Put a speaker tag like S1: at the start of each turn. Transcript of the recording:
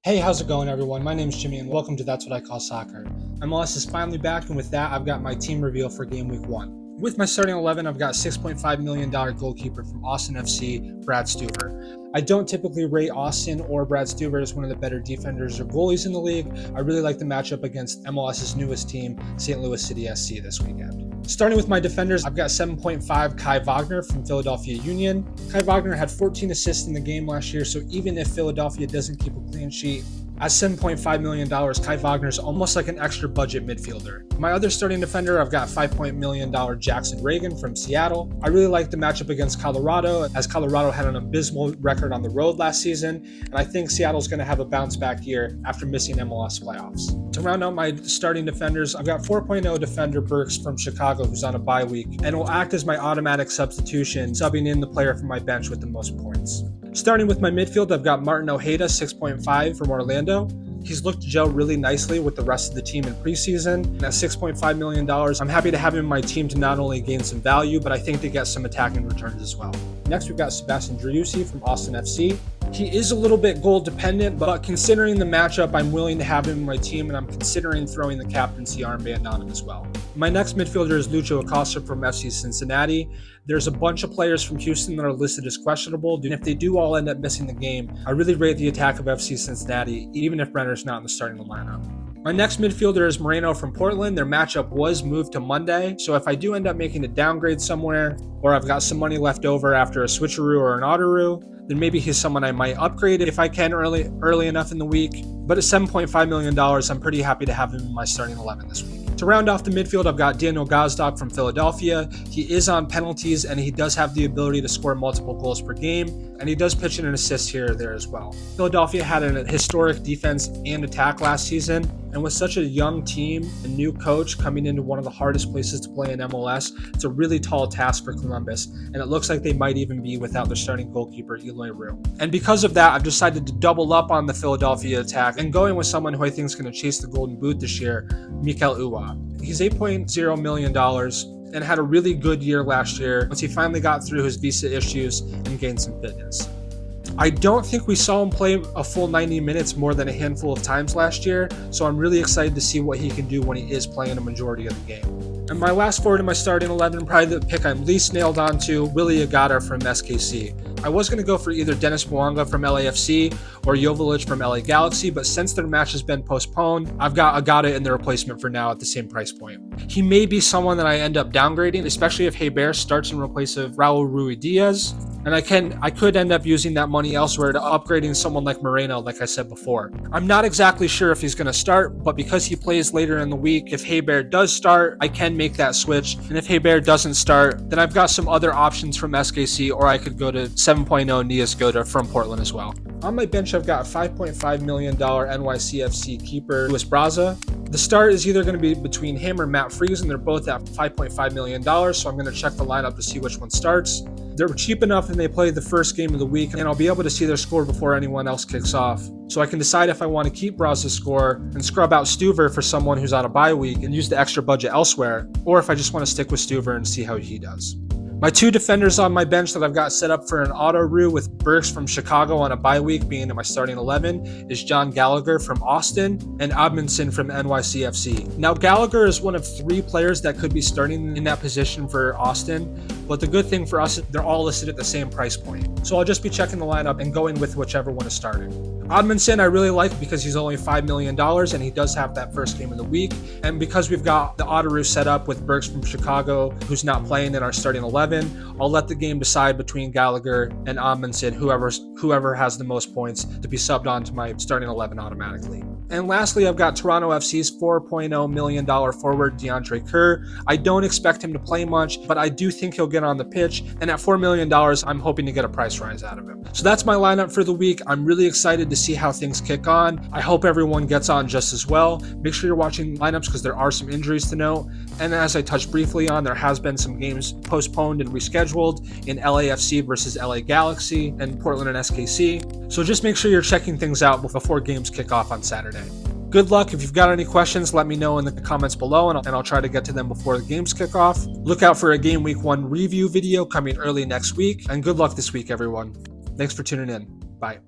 S1: Hey, how's it going, everyone? My name is Jimmy, and welcome to That's What I Call Soccer. MLS is finally back, and with that, I've got my team reveal for Gameweek 1. With my starting 11, I've got $6.5 million goalkeeper from Austin FC, Brad Stuver. I don't typically rate Austin or Brad Stuver as one of the better defenders or goalies in the league. I really like the matchup against MLS's newest team, St. Louis City SC, this weekend. Starting with my defenders, I've got 7.5 Kai Wagner from Philadelphia Union. Kai Wagner had 14 assists in the game last year, so even if Philadelphia doesn't keep a clean sheet, at $7.5 million, Kai Wagner is almost like an extra budget midfielder. My other starting defender, I've got $5 million Jackson Reagan from Seattle. I really like the matchup against Colorado, as Colorado had an abysmal record on the road last season, and I think Seattle's going to have a bounce back year after missing MLS playoffs. To round out my starting defenders, I've got 4.0 defender Burks from Chicago, who's on a bye week, and will act as my automatic substitution, subbing in the player from my bench with the most points. Starting with my midfield, I've got Martin Ojeda, 6.5 from Orlando. He's looked to gel really nicely with the rest of the team in preseason. And at $6.5 million, I'm happy to have him in my team to not only gain some value, but I think to get some attacking returns as well. Next, we've got Sebastian Driussi from Austin FC. He is a little bit goal dependent, but considering the matchup, I'm willing to have him in my team, and I'm considering throwing the captaincy armband on him as well. My next midfielder is Lucho Acosta from FC Cincinnati. There's a bunch of players from Houston that are listed as questionable, and if they do all end up missing the game, I really rate the attack of FC Cincinnati, even if Brenner's not in the starting lineup. My next midfielder is Moreno from Portland. Their matchup was moved to Monday, so if I do end up making a downgrade somewhere, or I've got some money left over after a switcheroo or an autoroo, then maybe he's someone I might upgrade if I can early enough in the week. But at $7.5 million, I'm pretty happy to have him in my starting 11 this week. To round off the midfield, I've got Daniel Gazdag from Philadelphia. He is on penalties, and he does have the ability to score multiple goals per game, and he does pitch in an assist here or there as well. Philadelphia had a historic defense and attack last season, and with such a young team and new coach coming into one of the hardest places to play in MLS, it's a really tall task for Columbus, and it looks like they might even be without their starting goalkeeper, Eloy Roux. And because of that, I've decided to double up on the Philadelphia attack and going with someone who I think is going to chase the Golden Boot this year, Mikel Uwa. He's $8.0 million and had a really good year last year once he finally got through his visa issues and gained some fitness. I don't think we saw him play a full 90 minutes more than a handful of times last year, so I'm really excited to see what he can do when he is playing a majority of the game. And my last forward in my starting 11, probably the pick I'm least nailed on to, Willy Agata from SKC. I was going to go for either Dennis Mwanga from LAFC or Joveljic from LA Galaxy, but since their match has been postponed, I've got Agata in the replacement for now at the same price point. He may be someone that I end up downgrading, especially if Hebert starts in place of Raul Ruidiaz, and I could end up using that money elsewhere to upgrading someone like Moreno, like I said before. I'm not exactly sure if he's going to start, but because he plays later in the week, if Hebert does start, I can make that switch, and if Hebert doesn't start, then I've got some other options from SKC, or I could go to 7.0 Nias Goda from Portland as well. On my bench, I've got $5.5 million NYCFC keeper Luis Braza. The start is either going to be between him or Matt Friesen, and they're both at $5.5 million, so I'm going to check the lineup to see which one starts. They're cheap enough and they play the first game of the week, and I'll be able to see their score before anyone else kicks off. So I can decide if I want to keep Braza's score and scrub out Stuver for someone who's on a bye week and use the extra budget elsewhere, or if I just want to stick with Stuver and see how he does. My two defenders on my bench that I've got set up for an auto-roo with Burks from Chicago on a bye week being in my starting 11 is John Gallagher from Austin and Admonson from NYCFC. Now Gallagher is one of 3 players that could be starting in that position for Austin, but the good thing for us is they're all listed at the same price point. So I'll just be checking the lineup and going with whichever one is starting. Admonson I really like because he's only $5 million and he does have that first game of the week. And because we've got the auto-roo set up with Burks from Chicago, who's not playing in our starting 11, I'll let the game decide between Gallagher and Admonson, whoever has the most points to be subbed onto my starting 11 automatically. And lastly, I've got Toronto FC's $4.0 million forward DeAndre Kerr. I don't expect him to play much, but I do think he'll get on the pitch. And at $4 million, I'm hoping to get a price rise out of him. So that's my lineup for the week. I'm really excited to see how things kick on. I hope everyone gets on just as well. Make sure you're watching lineups because there are some injuries to note. And as I touched briefly on, there has been some games postponed and rescheduled in LAFC versus LA Galaxy and Portland and SKC. So just make sure you're checking things out before games kick off on Saturday. Good luck. If you've got any questions, let me know in the comments below and I'll try to get to them before the games kick off. Look out for a Game Week 1 review video coming early next week. And good luck this week, everyone. Thanks for tuning in. Bye.